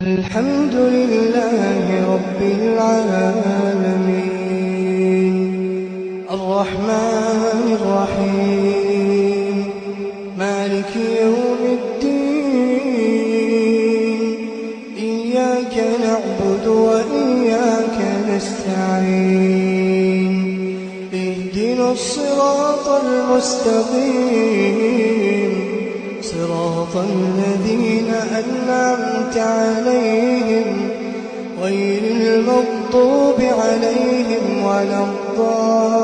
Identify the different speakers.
Speaker 1: الحمد لله رب العالمين الرحمن الرحيم مالك يوم الدين إياك نعبد وإياك نستعين اهدنا الصراط المستقيم صراط الذين أنعمت عليهم غير المغضوب عليهم ولا الضالين.